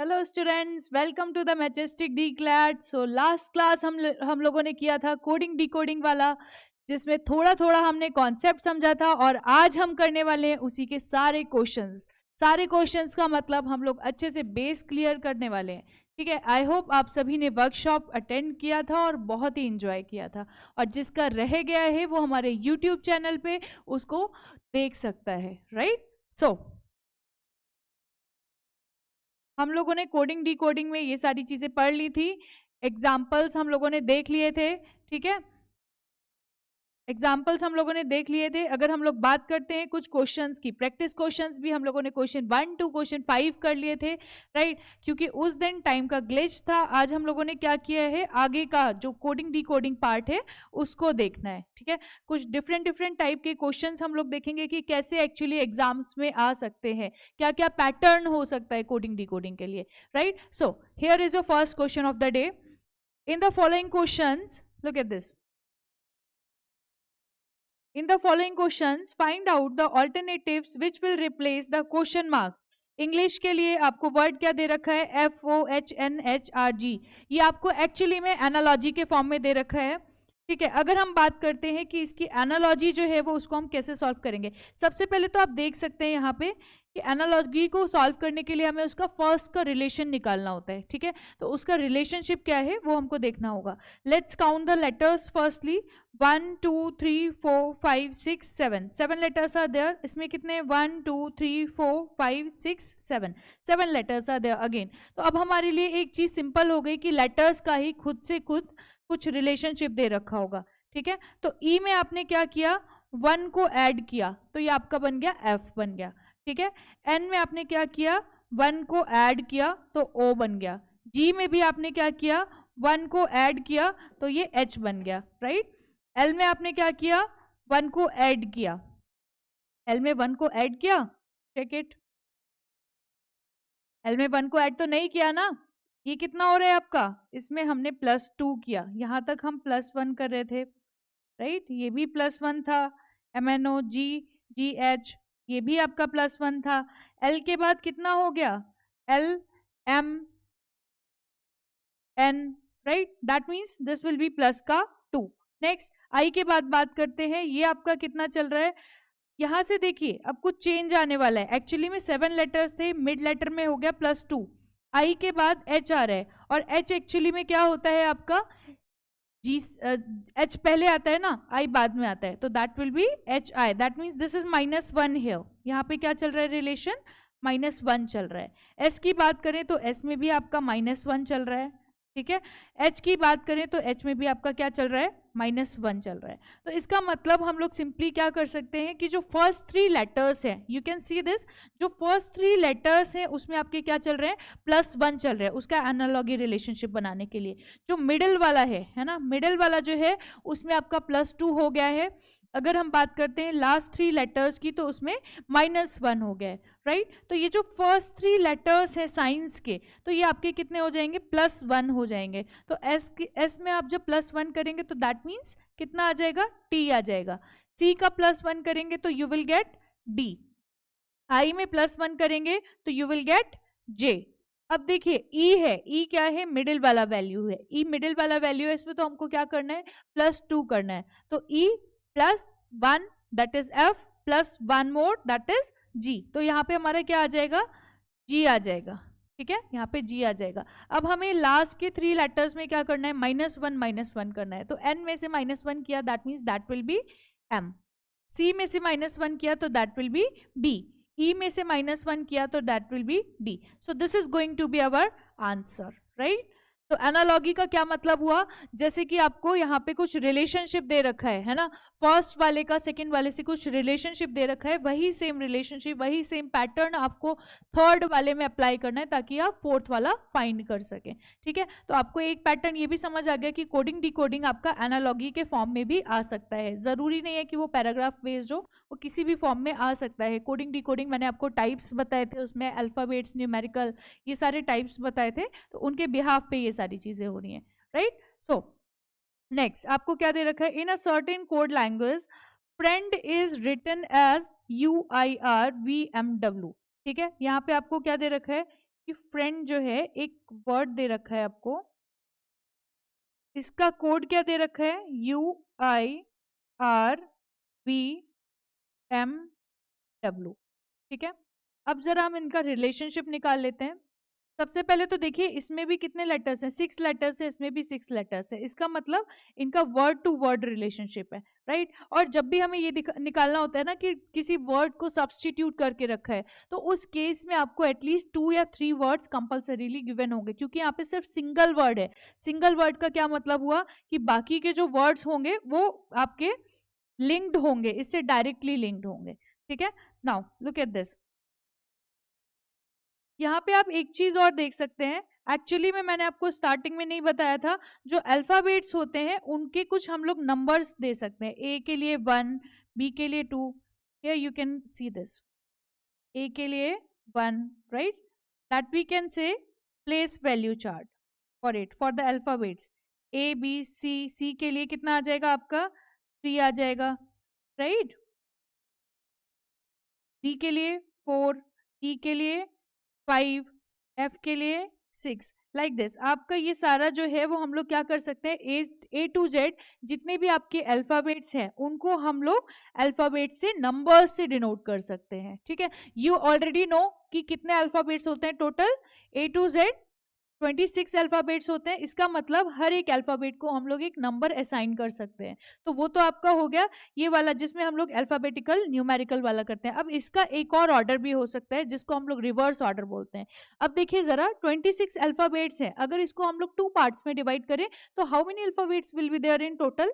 Hello students, welcome to the majestic D CLAT. So last class हम लोगों ने किया था कोडिंग डिकोडिंग वाला, जिसमें थोड़ा थोड़ा हमने कॉन्सेप्ट समझा था। और आज हम करने वाले हैं उसी के सारे क्वेश्चंस का मतलब हम लोग अच्छे से बेस क्लियर करने वाले हैं। ठीक है, आई होप आप सभी ने वर्कशॉप अटेंड किया था और बहुत ही इंजॉय किया था। और जिसका रह गया है वो हमारे यूट्यूब चैनल पे उसको देख सकता है, राइट। सो हम लोगों ने कोडिंग डिकोडिंग में ये सारी चीजें पढ़ ली थी। एग्जाम्पल्स हम लोगों ने देख लिए थे। ठीक है, एग्जाम्पल्स हम लोगों ने देख लिए थे। अगर हम लोग बात करते हैं कुछ क्वेश्चंस की, प्रैक्टिस क्वेश्चंस भी हम लोगों ने क्वेश्चन 1 to क्वेश्चन 5 कर लिए थे, राइट। क्योंकि उस दिन टाइम का ग्लिच था। आज हम लोगों ने क्या किया है, आगे का जो कोडिंग डिकोडिंग पार्ट है उसको देखना है। ठीक है, कुछ डिफरेंट डिफरेंट टाइप के क्वेश्चंस हम लोग देखेंगे कि कैसे एक्चुअली एग्जाम्स में आ सकते हैं, क्या क्या पैटर्न हो सकता है कोडिंग डिकोडिंग के लिए, right. So here is your first question of the day. In the following questions, look at this. In the following questions, find out the alternatives which will replace the question mark. English के लिए आपको word क्या दे रखा है, FOHNHRG। ये आपको actually में एनालॉजी के फॉर्म में दे रखा है। ठीक है, अगर हम बात करते हैं कि इसकी एनालॉजी जो है वो उसको हम कैसे सॉल्व करेंगे, सबसे पहले तो आप देख सकते हैं यहाँ पे कि एनालॉजी को सॉल्व करने के लिए हमें उसका फर्स्ट का रिलेशन निकालना होता है। ठीक है, तो उसका रिलेशनशिप क्या है वो हमको देखना होगा। Let's count the letters firstly. 1 2 3 4 5 6 7 7 letters are there. इसमें कितने, 1 2 3 4 5 6 7 7 लेटर्स आर देयर अगेन। तो अब हमारे लिए एक चीज सिंपल हो गई कि लेटर्स का ही खुद से खुद कुछ रिलेशनशिप दे रखा होगा। ठीक है, तो ई में आपने क्या किया, 1 को ऐड किया तो ये आपका बन गया एफ बन गया। ठीक है, एन में आपने क्या किया, 1 को ऐड किया तो ओ बन गया। जी में भी आपने क्या किया, 1 को ऐड किया तो ये एच बन गया, राइट। एल में आपने क्या किया, 1 को ऐड किया, एल में 1 को ऐड किया, चेक इट। एल में 1 को ऐड तो नहीं किया ना, ये कितना हो रहा है आपका, इसमें हमने +2 किया। यहां तक हम +1 कर रहे थे, राइट। ये भी +1 था। MNO G GH ये भी आपका +1 था। L के बाद कितना हो गया, L M N, right, that means this will B plus का 2। नेक्स्ट I के बाद बात करते हैं, ये आपका कितना चल रहा है, यहां से देखिए अब कुछ चेंज आने वाला है। एक्चुअली में 7 लेटर्स थे, मिड लेटर में हो गया +2। I के बाद H आ रहा है, और H एक्चुअली में क्या होता है आपका, जी एच पहले आता है ना, आई बाद में आता है, तो that will B HI। That means this is -1 here. यहाँ पे क्या चल रहा है, रिलेशन -1 चल रहा है। एस की बात करें तो एस में भी आपका -1 चल रहा है। ठीक है, एच की बात करें तो एच में भी आपका क्या चल रहा है, -1 चल रहा है। तो इसका मतलब हम लोग सिंपली क्या कर सकते हैं कि जो फर्स्ट 3 लेटर्स हैं, यू कैन सी दिस, जो फर्स्ट 3 लेटर्स हैं उसमें आपके क्या चल रहे हैं, +1 चल रहा है, उसका एनालॉगी रिलेशनशिप बनाने के लिए। जो मिडिल वाला है ना, मिडिल वाला जो है उसमें आपका +2 हो गया है। अगर हम बात करते हैं लास्ट 3 लेटर्स की तो उसमें -1 हो गया है, राइट। तो ये जो फर्स्ट 3 लेटर्स हैं साइंस के, तो ये आपके कितने हो जाएंगे, +1 हो जाएंगे। तो एस में आप जब +1 करेंगे तो दैट मीन्स कितना आ जाएगा, T आ जाएगा। C का +1 करेंगे तो you will get D। I में +1 करेंगे तो यू विल गेट J। अब देखिए E है, E क्या है, मिडिल वाला वैल्यू है, E मिडिल वाला वैल्यू है, इसमें तो हमको क्या करना है, +2 करना है। तो E +1 that is F +1 more that is G। तो यहाँ पे हमारा क्या आ जाएगा, G आ जाएगा। ठीक है, यहाँ पे G आ जाएगा। अब हमें लास्ट के 3 लेटर्स में क्या करना है, -1 करना है। तो N में से -1 किया that means that will be M। C में से -1 किया तो that will be B। E में से -1 किया तो that will be D। So this is going to be our answer, right. तो एनालॉगी का क्या मतलब हुआ, जैसे कि आपको यहाँ पे कुछ रिलेशनशिप दे रखा है ना, फर्स्ट वाले का सेकंड वाले से कुछ रिलेशनशिप दे रखा है, वही सेम रिलेशनशिप, वही सेम पैटर्न आपको थर्ड वाले में अप्लाई करना है ताकि आप फोर्थ वाला फाइंड कर सकें। ठीक है, तो आपको एक पैटर्न ये भी समझ आ गया कि कोडिंग डिकोडिंग आपका एनालॉगी के फॉर्म में भी आ सकता है। जरूरी नहीं है कि वो पैराग्राफ बेस्ड हो, वो किसी भी फॉर्म में आ सकता है। कोडिंग डिकोडिंग मैंने आपको टाइप्स बताए थे, उसमें अल्फाबेट्स, न्यूमेरिकल, ये सारे टाइप्स बताए थे, तो उनके बिहाफ पे ये सारी चीजें हो रही हैं, राइट। सो नेक्स्ट आपको क्या दे रखा है, in a certain code language friend is written as UIRVMW। ठीक है, यहाँ पे आपको क्या दे रखा है, कि फ्रेंड जो है एक वर्ड दे रखा है आपको, इसका कोड क्या दे रखा है, UIRVMW, ठीक है। अब जरा हम इनका रिलेशनशिप निकाल लेते हैं। सबसे पहले तो देखिए इसमें भी कितने लेटर्स हैं, 6 लेटर्स है, इसमें भी 6 लेटर्स है, इसका मतलब इनका वर्ड टू वर्ड रिलेशनशिप है, राइट। और जब भी हमें ये निकालना होता है ना कि किसी वर्ड को सब्सटीट्यूट करके रखा है, तो उस केस में आपको एटलीस्ट 2 या 3 वर्ड्स कंपल्सरीली गिवन होंगे, क्योंकि यहाँ पे सिर्फ सिंगल वर्ड है। सिंगल वर्ड का क्या मतलब हुआ कि बाकी के जो वर्ड्स होंगे वो आपके लिंक्ड होंगे, इससे डायरेक्टली लिंक्ड होंगे, ठीक है। नाउ लुक एट दिस, यहाँ पे आप एक चीज और देख सकते हैं, एक्चुअली में मैंने आपको स्टार्टिंग में नहीं बताया था, जो अल्फाबेट्स होते हैं उनके कुछ हम लोग नंबर्स दे सकते हैं। ए के लिए 1, बी के लिए 2, here you can see this, A के लिए 1, right, that we can say place value chart for it, for the alphabets. A B C, C के लिए कितना आ जाएगा आपका 3 आ जाएगा, राइट, डी के लिए 4, ई के लिए 5, एफ के लिए 6, लाइक दिस। आपका ये सारा जो है वो हम लोग क्या कर सकते हैं, ए टू जेड जितने भी आपके अल्फाबेट्स हैं उनको हम लोग अल्फाबेट से नंबर्स से डिनोट कर सकते हैं, ठीक है। यू ऑलरेडी नो कि कितने अल्फाबेट्स होते हैं total, A to Z 26 alphabets होते हैं, इसका मतलब हर एक अल्फाबेट को हम लोग एक नंबर असाइन कर सकते हैं। तो वो तो आपका हो गया ये वाला जिसमें हम लोग अल्फाबेटिकल न्यूमेरिकल वाला करते हैं। अब इसका एक और ऑर्डर भी हो सकता है जिसको हम लोग रिवर्स ऑर्डर बोलते हैं। अब देखिए जरा 26 अल्फाबेट्स हैं, अगर इसको हम लोग 2 पार्ट्स में डिवाइड करें तो how many alphabets will be there in total,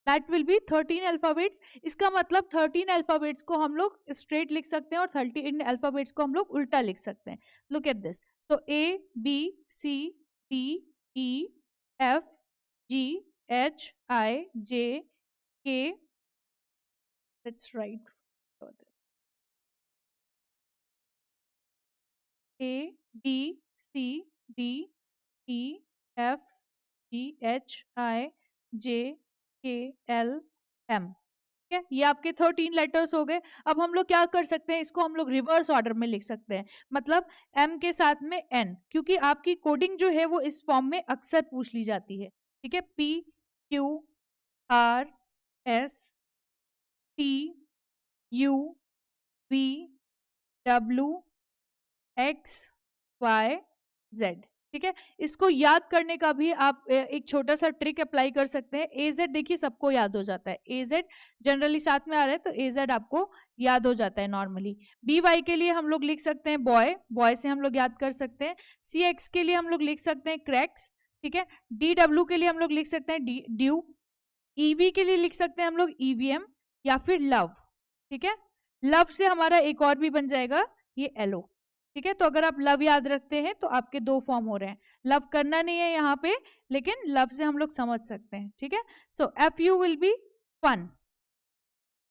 that will be 13 alphabets. इसका मतलब 13 अल्फाबेट्स को हम लोग स्ट्रेट लिख सकते हैं और 13 अल्फाबेट्स को हम लोग उल्टा लिख सकते हैं। Look at this, so A B C D E F G H I J K, let's write A B C D E F G H I J K L M, ठीक है। ये आपके 13 लेटर्स हो गए। अब हम लोग क्या कर सकते हैं, इसको हम लोग रिवर्स ऑर्डर में लिख सकते हैं, मतलब एम के साथ में एन, क्योंकि आपकी कोडिंग जो है वो इस फॉर्म में अक्सर पूछ ली जाती है, ठीक है। P Q R S T U V W X Y Z, ठीक है। इसको याद करने का भी आप एक छोटा सा ट्रिक अप्लाई कर सकते हैं। ए जेड देखिए सबको याद हो जाता है, ए जेड जनरली साथ में आ रहा है तो ए जेड आपको याद हो जाता है नॉर्मली। बी वाई के लिए हम लोग लिख सकते हैं बॉय, बॉय से हम लोग याद कर सकते हैं। सी एक्स के लिए हम लोग लिख सकते हैं क्रैक्स, ठीक है। डी डब्ल्यू के लिए हम लोग लिख सकते हैं ड्यू। ईवी के लिए लिख सकते हैं हम लोग ईवीएम या फिर लव, ठीक है। लव से हमारा एक और भी बन जाएगा ये एलो, ठीक है। तो अगर आप लव याद रखते हैं तो आपके 2 फॉर्म हो रहे हैं, लव करना नहीं है यहाँ पे, लेकिन लव से हम लोग समझ सकते हैं, ठीक है। So F you will be fun,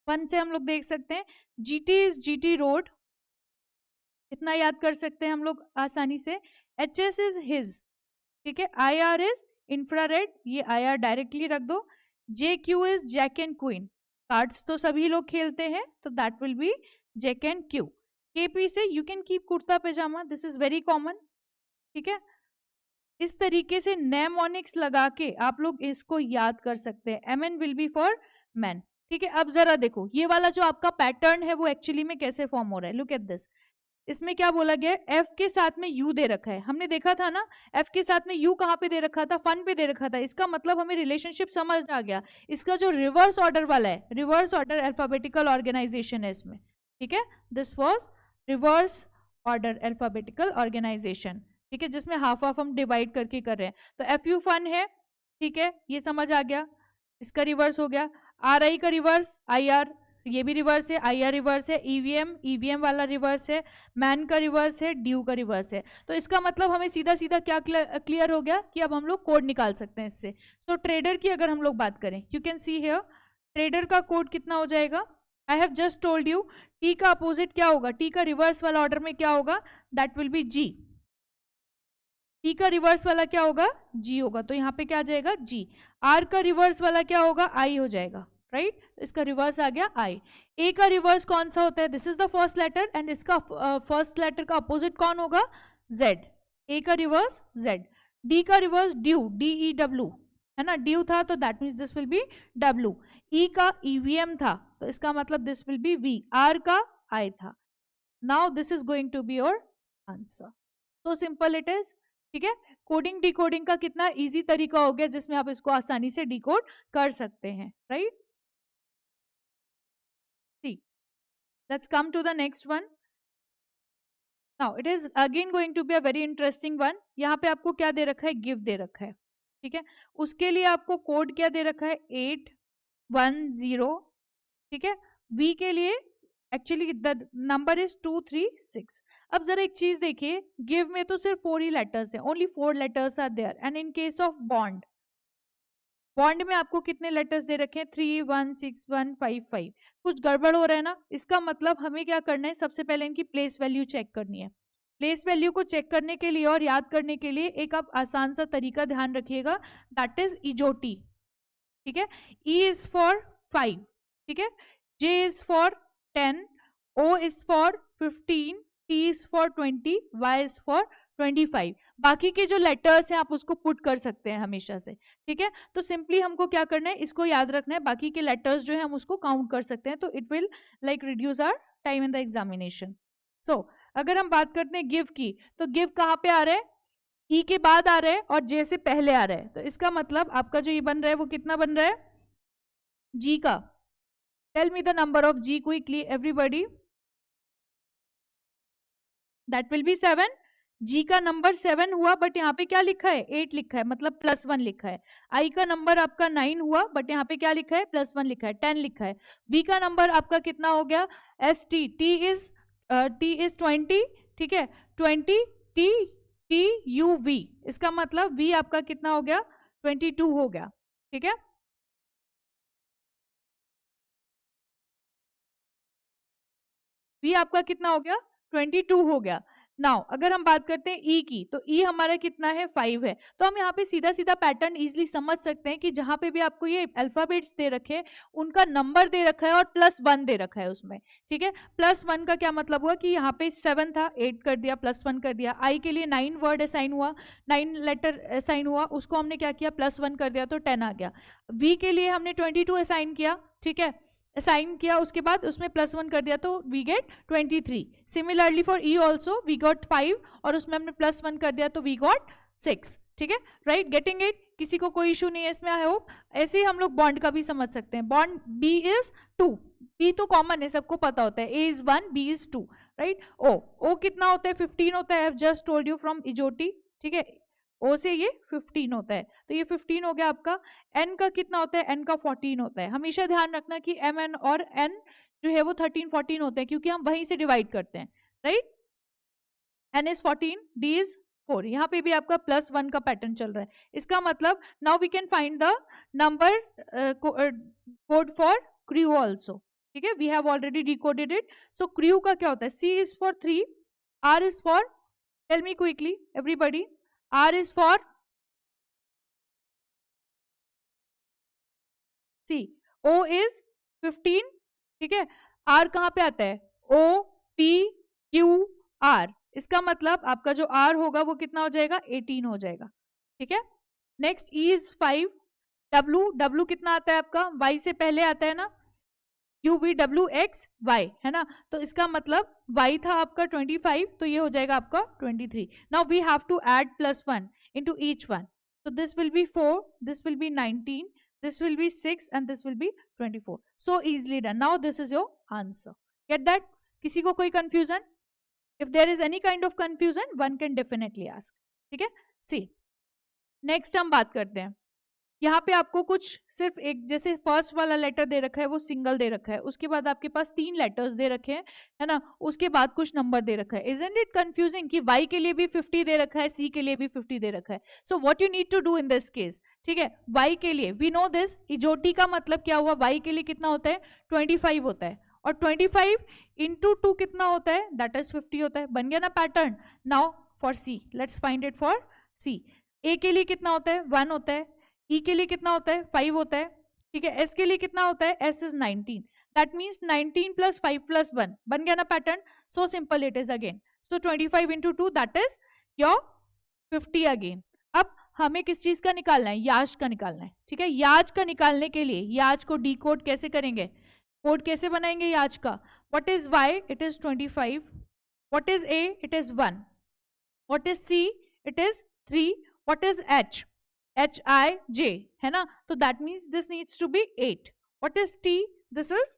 fun से हम लोग देख सकते हैं। जीटी इज जीटी रोड, इतना याद कर सकते हैं हम लोग आसानी से। एच एस इज हिज, ठीक है। आई आर इज इंफ्रारेड, ये आई आर डायरेक्टली रख दो। J Q is jack and queen, cards तो सभी लोग खेलते हैं तो that will be jack and Q. KP से you can keep kurta pyjama, this is very common, ठीक है। इस तरीके से नेमोनिक्स लगा के आप लोग इसको याद कर सकते हैं। M N will be for man, ठीक है। अब जरा देखो ये वाला जो आपका पैटर्न है वो एक्चुअली में कैसे फॉर्म हो रहा है, लुक एट दिस। इसमें क्या बोला गया है, एफ के साथ में यू दे रखा है, हमने देखा था ना एफ के साथ में यू कहाँ पे दे रखा था, फन पे दे रखा था। इसका मतलब हमें रिलेशनशिप समझ आ गया। इसका जो रिवर्स ऑर्डर वाला है, रिवर्स ऑर्डर अल्फाबेटिकल ऑर्गेनाइजेशन है इसमें, ठीक है। This was reverse order alphabetical organization, ठीक है, जिसमें हाफ हाफ हम डिवाइड करके कर रहे हैं। तो एफ यू फन है, ठीक है, ये समझ आ गया, इसका रिवर्स हो गया। आर आई का रिवर्स आई आर, ये भी रिवर्स है, आई आर रिवर्स है। ईवीएम, ईवीएम वाला रिवर्स है। मैन का रिवर्स है, ड्यू का रिवर्स है। तो इसका मतलब हमें सीधा सीधा क्या क्लियर हो गया कि अब हम लोग कोड निकाल सकते हैं इससे। सो ट्रेडर की अगर हम लोग बात करें, you can see here trader का कोड कितना हो जाएगा। I have just told U T का अपोजिट क्या होगा, टी का रिवर्स वाला ऑर्डर में क्या होगा, that will be G. T का रिवर्स वाला क्या होगा, जी होगा, तो यहाँ पे क्या आ जाएगा जी। आर का रिवर्स वाला क्या होगा, आई हो जाएगा, राइट, इसका रिवर्स आ गया आई। ए का रिवर्स कौन सा होता है, this is the first letter, and इसका फर्स्ट लेटर का अपोजिट कौन होगा, जेड, ए का रिवर्स जेड, डी का रिवर्स ड्यू, DEW है ना, ड्यू था तो that means this will be W, E का EVM था तो इसका मतलब this will be V, R का I था. Now this is going to be your answer. तो सिंपल इट इज. ठीक है, कोडिंग डिकोडिंग का कितना इजी तरीका हो गया जिसमें आप इसको आसानी से डिकोड कर सकते हैं, right. See, let's come to the next one. Now it is again going to be a very interesting one. यहाँ पे आपको क्या दे रखा है, गिव दे रखा है. ठीक है, उसके लिए आपको कोड क्या दे रखा है, 810. ठीक है, V के लिए एक्चुअली द नंबर इज 236. अब जरा एक चीज देखिए, गिव में तो सिर्फ 4 ही लेटर्स हैं, only 4 letters are there. And in case of bond, bond में आपको कितने लेटर्स दे रखे हैं, 3 1 6 1 5 5. कुछ गड़बड़ हो रहा है ना. इसका मतलब हमें क्या करना है, सबसे पहले इनकी प्लेस वैल्यू चेक करनी है. प्लेस वैल्यू को चेक करने के लिए और याद करने के लिए एक आप आसान सा तरीका ध्यान रखिएगा, दैट इज इजोटी. ठीक है, E इज फॉर 5. ठीक है, J is for 10, O is for 15, T is for 20, Y is for 25. बाकी के जो लेटर्स हैं आप उसको पुट कर सकते हैं हमेशा से. ठीक है, तो सिंपली हमको क्या करना है, इसको याद रखना है. बाकी के लेटर्स जो है हम उसको काउंट कर सकते हैं, तो it will like reduce our time in the examination. So अगर हम बात करते हैं गिव की, तो गिव कहाँ पे आ रहा है, E के बाद आ रहा है और J से पहले आ रहा है. तो इसका मतलब आपका जो ये बन रहा है वो कितना बन रहा है, G का. Tell me the number of G quickly everybody. That will be 7. G का नंबर 7 हुआ, बट यहाँ पे क्या लिखा है, 8 लिखा है, मतलब +1 लिखा है. I का नंबर आपका 9 हुआ, बट यहाँ पे क्या लिखा है, +1 लिखा है, 10 लिखा है. V का नंबर आपका कितना हो गया, ST, T इज 20. ठीक है, 20 TUV, इसका मतलब V आपका कितना हो गया, 22 हो गया. ठीक है, V आपका कितना हो गया, 22 हो गया. नाउ अगर हम बात करते हैं E की, तो E हमारा कितना है, 5 है. तो हम यहाँ पे सीधा सीधा पैटर्न इजीली समझ सकते हैं कि जहां पे भी आपको ये अल्फाबेट्स दे रखे हैं उनका नंबर दे रखा है और +1 दे रखा है उसमें. ठीक है, +1 का क्या मतलब हुआ कि यहाँ पे 7 था, 8 कर दिया, +1 कर दिया. I के लिए 9 वर्ड असाइन हुआ, 9 लेटर असाइन हुआ, उसको हमने क्या किया, +1 कर दिया तो 10 आ गया. V के लिए हमने 22 असाइन किया. ठीक है, असाइन किया, उसके बाद उसमें +1 कर दिया तो we get 23. Similarly for E also we got 5 और उसमें हमने +1 कर दिया तो वी गॉट 6. ठीक है, राइट, गेटिंग इट. किसी को कोई इशू नहीं है इसमें, आई होप. ऐसे ही हम लोग बॉन्ड का भी समझ सकते हैं. बॉन्ड B इज 2, B तो कॉमन है, सबको पता होता है. A is 1, B is 2, right. O कितना होता है, 15 होता है. I have just told you from इजोटी. ठीक है, O से ये 15 होता है, तो ये 15 हो गया आपका. N का कितना होता है, N का 14 होता है. हमेशा ध्यान रखना कि MN और N जो है वो 13 14 होते हैं, क्योंकि हम वहीं से डिवाइड करते हैं, right. N is 14, D is 4. यहाँ पे भी आपका +1 का पैटर्न चल रहा है. इसका मतलब now we can find the number code for crew also. ठीक है, we have already decoded it. So crew का क्या होता है, C is for 3, R is for, tell me quickly everybody, R is for C, O is 15. ठीक है, R कहाँ पे आता है, O P Q R. इसका मतलब आपका जो R होगा वो कितना हो जाएगा, 18 हो जाएगा. ठीक है, नेक्स्ट E is 5. W कितना आता है आपका, Y से पहले आता है ना, UVWXY है ना. तो इसका मतलब Y था आपका 25, तो ये हो जाएगा आपका 23. Now we have to add +1 into each one. So this will be 4, this will be 19, this will be 6 and this will be 24. So easily done. Now this is your answer. Get that? किसी को कोई confusion? If there is any kind of confusion, one can definitely ask. ठीक है, see. Next हम बात करते हैं. यहाँ पे आपको कुछ सिर्फ एक, जैसे फर्स्ट वाला लेटर दे रखा है वो सिंगल दे रखा है, उसके बाद आपके पास 3 लेटर्स दे रखे हैं, है ना, उसके बाद कुछ नंबर दे रखा है. इजंट इट कंफ्यूजिंग कि Y के लिए भी 50 दे रखा है, C के लिए भी 50 दे रखा है. So what you need to do in this case. ठीक है, Y के लिए वी नो दिस, इजोटी का मतलब क्या हुआ, Y के लिए कितना होता है, 25 होता है, और 25 इंटू 2 कितना होता है, दैट इज 50 होता है. बन गया ना pattern. Now for C, let's find it for C. A के लिए कितना होता है, 1 होता है. E के लिए कितना होता है, 5 होता है. ठीक है, S के लिए कितना होता है, S इज 19. That means 19 + 5 + 1. बन गया ना pattern. So simple it is again. So 25 into 2 that is your 50 again. अब हमें किस चीज का निकालना है, याज का निकालना है, ठीक है। याज का निकालने के लिए याज को डीकोड कैसे करेंगे, कोड कैसे बनाएंगे याज का। What is Y, it is 25, what is A, it is 1, what is C, it is 3, what is H, H I J, है ना, तो that means this needs to be 8, what is T, this is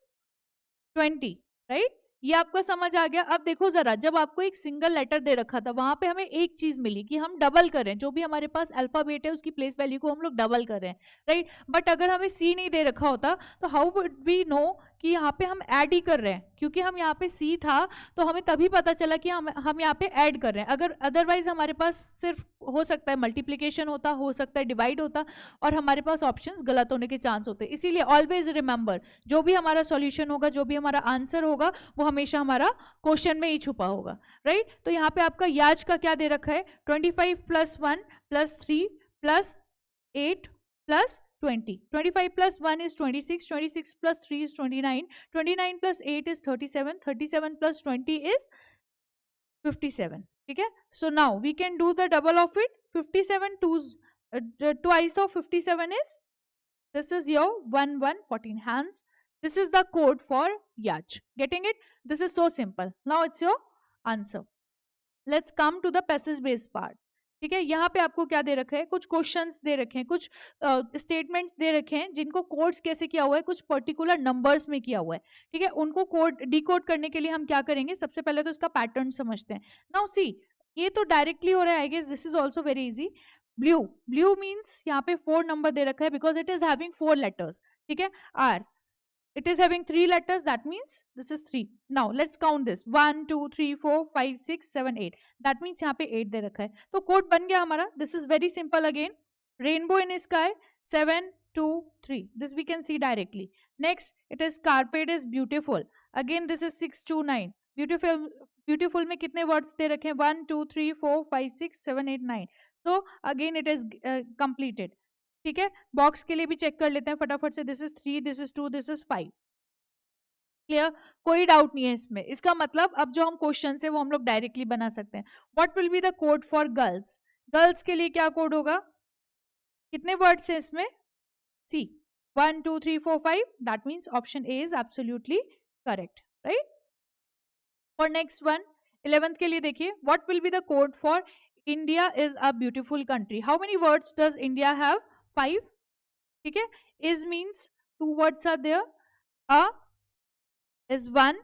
20, right. ये आपको समझ आ गया। अब देखो जरा, जब आपको एक सिंगल लेटर दे रखा था वहां पे हमें एक चीज मिली कि हम डबल कर रहे हैं, जो भी हमारे पास अल्फाबेट है उसकी प्लेस वैल्यू को हम लोग डबल कर रहे हैं, राइट। बट अगर हमें सी नहीं दे रखा होता तो हाउ वुड वी नो कि यहाँ पे हम ऐड ही कर रहे हैं, क्योंकि हम यहाँ पे सी था तो हमें तभी पता चला कि हम यहाँ पे ऐड कर रहे हैं। अगर अदरवाइज हमारे पास सिर्फ हो सकता है मल्टीप्लीकेशन होता, हो सकता है डिवाइड होता, और हमारे पास ऑप्शंस गलत होने के चांस होते। इसीलिए ऑलवेज रिमेंबर, जो भी हमारा सॉल्यूशन होगा, जो भी हमारा आंसर होगा, वो हमेशा हमारा क्वेश्चन में ही छुपा होगा, राइट। तो यहाँ पे आपका याज का क्या दे रखा है, 25 + 1 + 3 + 8 + 20, 25 + 1 is 26, 26 + 3 is 29, 29 + 8 is 37, 37 + 20 is 57, ठीक है। So now we can do the double of it, 57 twice of 57 is, this is your 1114 hands. This is the code for Yaj. Getting it? This is so simple. Now it's your answer. Let's come to the passage based part. ठीक है, यहाँ पे आपको क्या दे रखा है, कुछ क्वेश्चंस दे रखे हैं, कुछ स्टेटमेंट्स दे रखे हैं जिनको कोड्स कैसे किया हुआ है, कुछ पर्टिकुलर नंबर्स में किया हुआ है, ठीक है। उनको कोड डिकोड करने के लिए हम क्या करेंगे, सबसे पहले तो इसका पैटर्न समझते हैं। नाउ सी, ये तो डायरेक्टली हो रहा है, I guess this is also very easy. Blue, blue means यहाँ पे 4 नंबर दे रखा है because it is having 4 letters, ठीक है। R, it is having 3 letters, that means this is 3. Now let's count this, 1 2 3 4 5 6 7 8, that means यहाँ पे 8 दे रखा है, तो कोड बन गया हमारा। This is very simple again, rainbow in sky 7 2 3, this we can see directly. Next it is carpet is beautiful, again this is 6 2 9, beautiful, beautiful में कितने words दे रखे हैं, 1 2 3 4 5 6 7 8 9, so again it is completed, ठीक है। Box के लिए भी check कर लेते हैं फटाफट से, this is 3, this is 2, this is 5, clear, कोई डाउट नहीं है इसमें। इसका मतलब अब जो हम क्वेश्चन है वो हम लोग डायरेक्टली बना सकते हैं। What will be the code for girls, girls के लिए क्या कोड होगा, कितने वर्ड्स हैं इसमें, see, 1 2 3 4 5, that means option A is absolutely correct, right. For next one, 11th के लिए देखिए, what will be the code for India is a beautiful country, how many words does India have, 5, ठीक है। Is means 2 words are there, a is 1,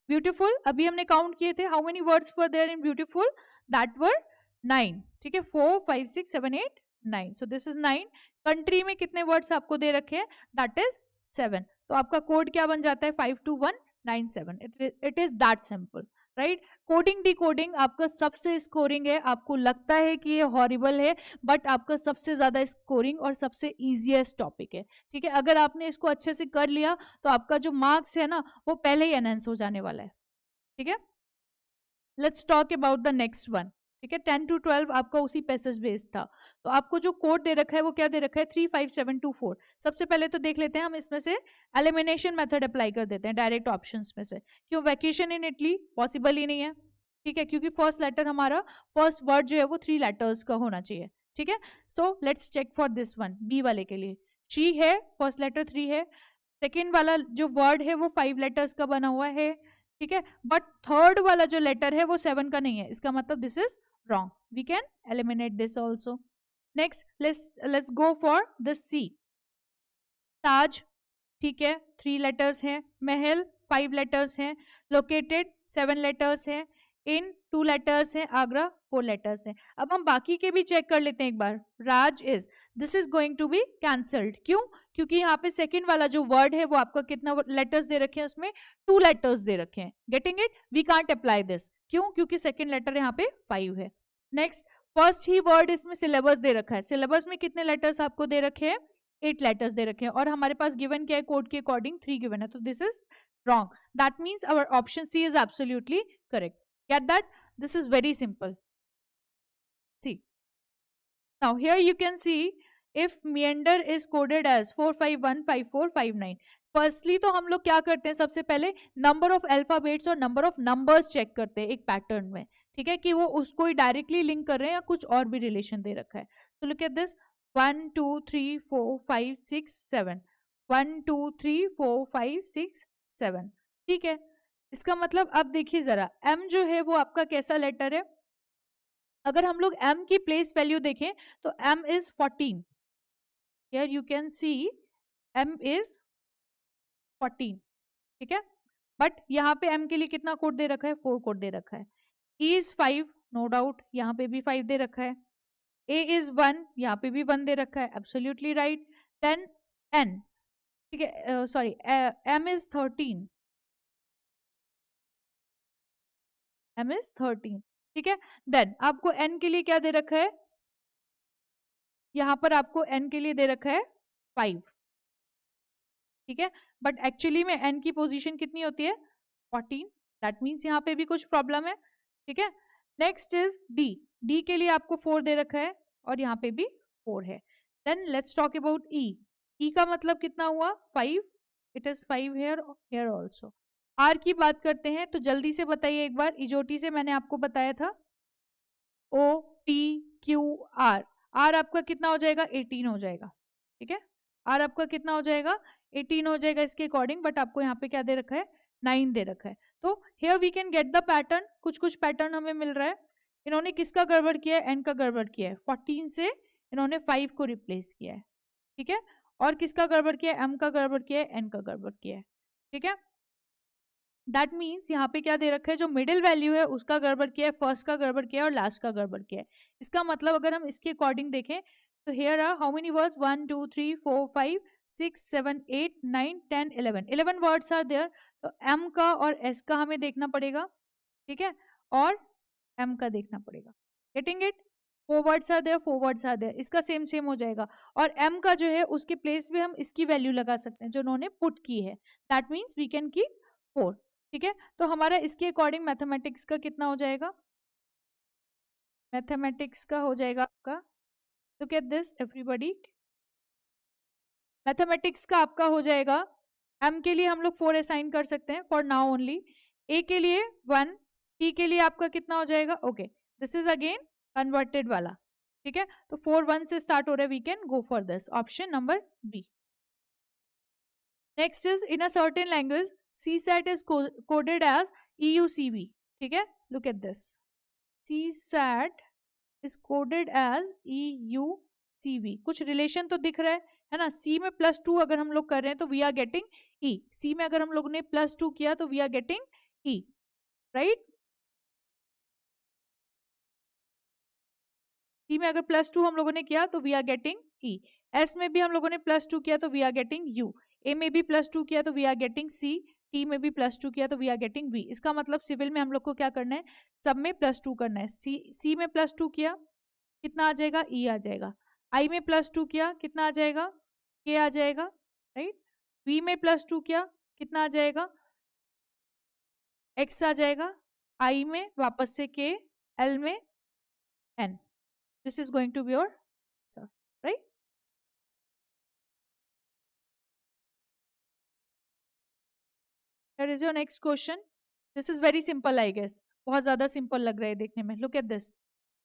beautiful अभी हमने count किए थे, how many words were there in beautiful, that were 9, ठीक है। 4 5 6 7 8 9, सो this is 9। Country में कितने वर्ड्स आपको दे रखे हैं, दैट इज 7, तो आपका कोड क्या बन जाता है, 52197, it is that simple, right. Coding decoding आपका सबसे स्कोरिंग है, आपको लगता है कि ये हॉरिबल है, बट आपका सबसे ज्यादा स्कोरिंग और सबसे इजीएस्ट टॉपिक है, ठीक है। अगर आपने इसको अच्छे से कर लिया तो आपका जो मार्क्स है ना वो पहले ही एनहेंस हो जाने वाला है, ठीक है। Let's talk about the next one, ठीक है। 10 to 12 आपका उसी पैसेज बेस्ड था, तो आपको जो कोड दे रखा है वो क्या दे रखा है, 35724। सबसे पहले तो देख लेते हैं, हम इसमें से एलिमिनेशन मेथड अप्लाई कर देते हैं डायरेक्ट ऑप्शंस में से। क्यों, वैकेशन इन इटली पॉसिबल ही नहीं है, ठीक है, क्योंकि फर्स्ट लेटर हमारा, फर्स्ट वर्ड जो है वो 3 लेटर्स का होना चाहिए, ठीक है। So let's check for this one, B वाले के लिए, शी है, फर्स्ट लेटर 3 है, सेकेंड वाला जो वर्ड है वो 5 लेटर्स का बना हुआ है, ठीक है, बट थर्ड वाला जो लेटर है वो 7 का नहीं है, इसका मतलब this is wrong, we can eliminate this also. Next let's go for the C, ताज, ठीक है, 3 लेटर्स हैं, महल 5 लेटर्स हैं, लोकेटेड 7 लेटर्स हैं, इन 2 लेटर्स हैं, आगरा 4 लेटर्स हैं। अब हम बाकी के भी चेक कर लेते हैं एक बार। Raj is, this is going to be cancelled, क्यों, क्योंकि यहाँ पे सेकंड वाला जो वर्ड है वो आपका कितना लेटर्स दे रखे हैं, उसमें 2 लेटर्स दे रखे हैं। Getting it, we can't apply this, क्यों, क्योंकि सेकंड लेटर यहाँ पे 5 है। नेक्स्ट, फर्स्ट ही वर्ड इसमें सिलेबस दे रखा है, सिलेबस में कितने लेटर्स आपको दे रखे हैं, 8 लेटर्स दे रखे हैं, और हमारे पास गिवन क्या है, कोड के अकॉर्डिंग 3 गिवन है, तो this is wrong, that means our option C is absolutely correct. Get that? This is very simple. See, now here you can see if meander is coded as 4515459. Firstly तो हम लोग क्या करते हैं, सबसे पहले नंबर ऑफ अल्फाबेट्स और number of numbers check करते हैं एक पैटर्न में, ठीक है, कि वो उसको ही डायरेक्टली लिंक कर रहे हैं या कुछ और भी रिलेशन दे रखा है। तो लुक एट दिस 1 2 3 4 5 6 7 1 2 3 4 5 6 7। ठीक है, इसका मतलब अब देखिए जरा m जो है वो आपका कैसा लेटर है। अगर हम लोग m की प्लेस वैल्यू देखें तो m is 14। Here you can C m is 14। ठीक है, बट यहाँ पे m के लिए कितना कोड दे रखा है, 4 कोड दे रखा है। e इज 5, नो डाउट, यहाँ पे भी 5 दे रखा है। a इज 1, यहाँ पे भी 1 दे रखा है, एब्सोल्युटली राइट। देन n, ठीक है, sorry, m is 13, m is 13। ठीक है, देन आपको n के लिए क्या दे रखा है, यहाँ पर आपको n के लिए दे रखा है 5। ठीक है, बट एक्चुअली में n की पोजीशन कितनी होती है, 14। दैट मीन्स यहाँ पे भी कुछ प्रॉब्लम है। ठीक है, नेक्स्ट इज d। d के लिए आपको 4 दे रखा है और यहाँ पे भी 4 है। Then let's talk about e। e का मतलब कितना हुआ, 5। It is 5 here, here also. r की बात करते हैं तो जल्दी से बताइए एक बार, इजोटी से मैंने आपको बताया था, o t q r। r आपका कितना हो जाएगा, 18 हो जाएगा। ठीक है, r आपका कितना हो जाएगा, 18 हो जाएगा इसके अकॉर्डिंग, बट आपको यहाँ पे क्या दे रखा है, 9 दे रखा है। तो here we can get the pattern, कुछ कुछ पैटर्न हमें मिल रहा है। इन्होंने किसका गड़बड़ किया है, n का गड़बड़ किया है, 14 से इन्होंने 5 को रिप्लेस किया है। ठीक है, और किसका गड़बड़ किया है, m का गड़बड़ किया है, n का गड़बड़ किया है। ठीक है, दैट मीन्स यहाँ पे क्या दे रखा है, जो मिडिल वैल्यू है उसका गड़बड़ किया है, फर्स्ट का गड़बड़ किया है और लास्ट का गड़बड़ किया है। इसका मतलब अगर हम इसके अकॉर्डिंग देखें तो here are how many words, 1 2 3 4 5 6 7 8 9 10 11 words are there. तो m का और s का हमें देखना पड़ेगा। ठीक है, और m का देखना पड़ेगा। Getting it, 4 words are there, 4 words are there, इसका सेम सेम हो जाएगा। और m का जो है उसके प्लेस में हम इसकी वैल्यू लगा सकते हैं जो उन्होंने पुट की है। That means we can keep 4। ठीक है, तो हमारा इसके अकॉर्डिंग मैथमेटिक्स का कितना हो जाएगा, मैथमेटिक्स का हो जाएगा आपका, look at this everybody, mathematics का आपका हो जाएगा, m के लिए हम लोग 4 असाइन कर सकते हैं फॉर नाउ ओनली, a के लिए 1, t के लिए आपका कितना हो जाएगा, okay this is again converted वाला। ठीक है, तो 4 1 से स्टार्ट हो रहा है, we can go for this option number B. Next is in a certain language CSAT is coded as EUCV. ठीक है, look at this, CSAT is coded as EUCV। कुछ रिलेशन तो दिख रहा है ना, C में +2 अगर हम लोग कर रहे हैं तो we are getting E, C में अगर हम लोग ने +2 किया तो we are getting E, right. C में अगर +2 हम लोगों ने किया तो we are getting E, S में भी हम लोगों ने +2 किया तो we are getting U, A में भी +2 किया तो we are getting C, T में भी +2 किया तो वी आर गेटिंग वी। इसका मतलब सिविल में हम लोग को क्या करना है, सब में +2 करना है। सी में +2 किया कितना आ जाएगा, ई आ जाएगा। आई में +2 किया कितना आ जाएगा, के आ जाएगा, राइट। वी में +2 किया कितना आ जाएगा, एक्स आ जाएगा। आई में वापस से के, एल में N. This is going to be your answer, right. Here is your next question. This is very simple, I guess. बहुत ज्यादा सिंपल लग रहा है देखने में। Look at this.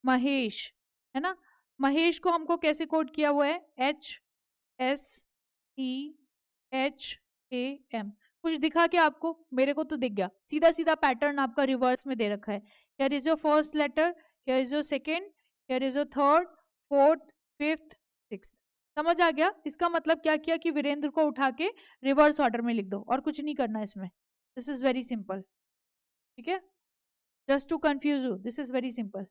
महेश, है ना, महेश को हमको कैसे कोड किया हुआ है, HSEHAM। कुछ दिखा क्या आपको, मेरे को तो दिख गया, सीधा सीधा पैटर्न आपका रिवर्स में दे रखा है। Here is your first letter, here is your second, here is your third, fourth, fifth, sixth। समझ आ गया, इसका मतलब क्या किया कि वीरेंद्र को उठा के रिवर्स ऑर्डर में लिख दो और कुछ नहीं करना इसमें। This is very simple. ठीक है, just to confuse you, this is very simple.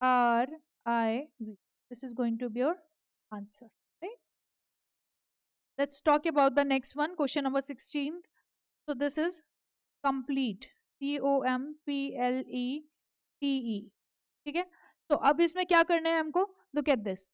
ARTNERIV, this is going to be your answer, right? Let's talk about the next one, question number 16. So this is complete, COMPLETE। ठीक है, तो अब इसमें क्या करना है हमको, look at this,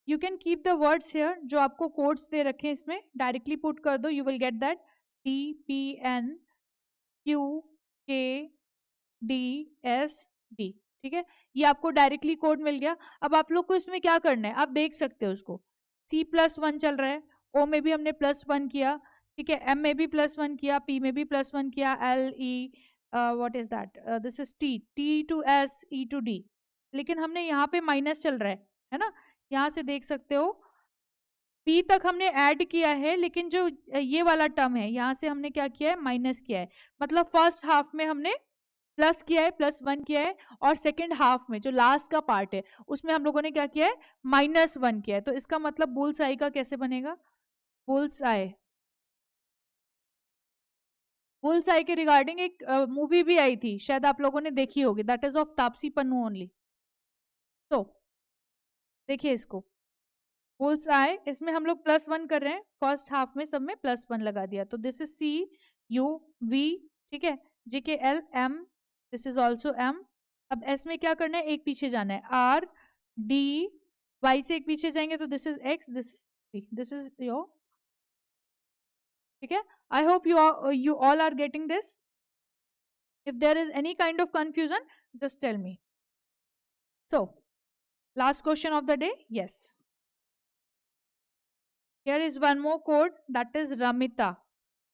you can keep the words here, जो आपको कोड्स दे रखे हैं इसमें डायरेक्टली पुट कर दो, you will get that TPNQKDSD। ठीक है, ये आपको डायरेक्टली कोड मिल गया। अब आप लोग को इसमें क्या करना है, आप देख सकते हो उसको, C+1 चल रहा है, O में भी हमने +1 किया, ठीक है, M में भी +1 किया, P में भी +1 किया, L E what is that, this is T to S E to D, लेकिन हमने यहाँ पे माइनस चल रहा है ना, यहाँ से देख सकते हो P तक हमने ऐड किया है, लेकिन जो ये वाला टर्म है यहाँ से हमने क्या किया है, माइनस किया है। मतलब फर्स्ट हाफ में हमने प्लस किया है, +1 किया है, और सेकेंड हाफ में जो लास्ट का पार्ट है उसमें हम लोगों ने क्या किया है, -1 किया है। तो इसका मतलब बुल्स आई का कैसे बनेगा, बुल्स आई, बुल्स आई के रिगार्डिंग एक मूवी भी आई थी, शायद आप लोगों ने देखी होगी, that is of Taapsee Pannu only. तो देखिए इसको, बुल्स आई, इसमें हम लोग +1 कर रहे हैं, फर्स्ट हाफ में सब में +1 लगा दिया, तो दिस इज CUV, ठीक है, JKL M, this is also M। अब S में क्या करना है, एक पीछे जाना है, RD, Y से एक पीछे जाएंगे तो this is X, this is your, ठीक है। I hope you all are getting this. If there is any kind of confusion, just tell me. So last question of the day, yes, here is one more code, that is Ramita।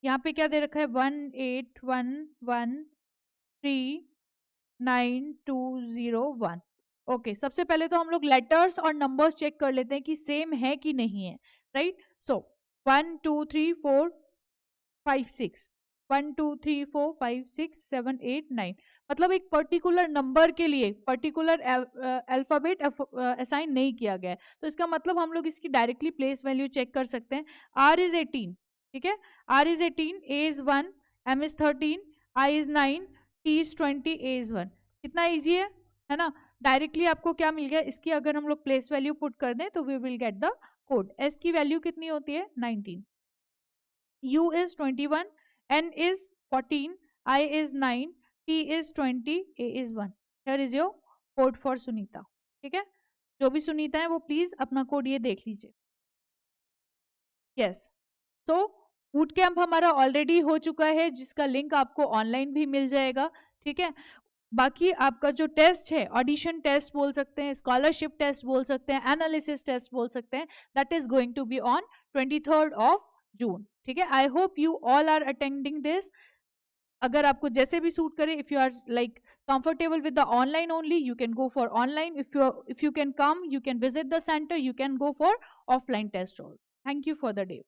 यहाँ पे क्या दे रखा है, 181139201। Okay, सबसे पहले तो हम लोग लेटर्स और नंबर्स चेक कर लेते हैं कि सेम है कि नहीं है, राइट। सो 1 2 3 4 5 6, 1 2 3 4 5 6 7 8 9, मतलब एक पर्टिकुलर नंबर के लिए पर्टिकुलर अल्फाबेट असाइन नहीं किया गया है, तो इसका मतलब हम लोग इसकी डायरेक्टली प्लेस वैल्यू चेक कर सकते हैं। R इज 18, ठीक है, R is 18, A is 1, M is 13, I is 9, T is 20, A is 1। कितना ईजी है ना, डायरेक्टली आपको क्या मिल गया, इसकी अगर हम लोग प्लेस वैल्यू पुट कर दें तो we will get the code. S की वैल्यू कितनी होती है, 19, U is 21, N is 14, I is 9, T is 20, A is 1। Here is your code for Sunita, ठीक है। जो भी सुनीता है वो प्लीज अपना कोड ये देख लीजिए। यस, सो बूट कैंप हमारा ऑलरेडी हो चुका है, जिसका लिंक आपको ऑनलाइन भी मिल जाएगा, ठीक है। बाकी आपका जो टेस्ट है, ऑडिशन टेस्ट बोल सकते हैं, स्कॉलरशिप टेस्ट बोल सकते हैं, एनालिसिस टेस्ट बोल सकते हैं, that is going to be on 23rd of June, ठीक है। I hope you all are attending this. अगर आपको जैसे भी सूट करे, if you are like comfortable with the online only, you can go for online. If you can come, you can visit the center, you can go for offline test also. Thank you for the day.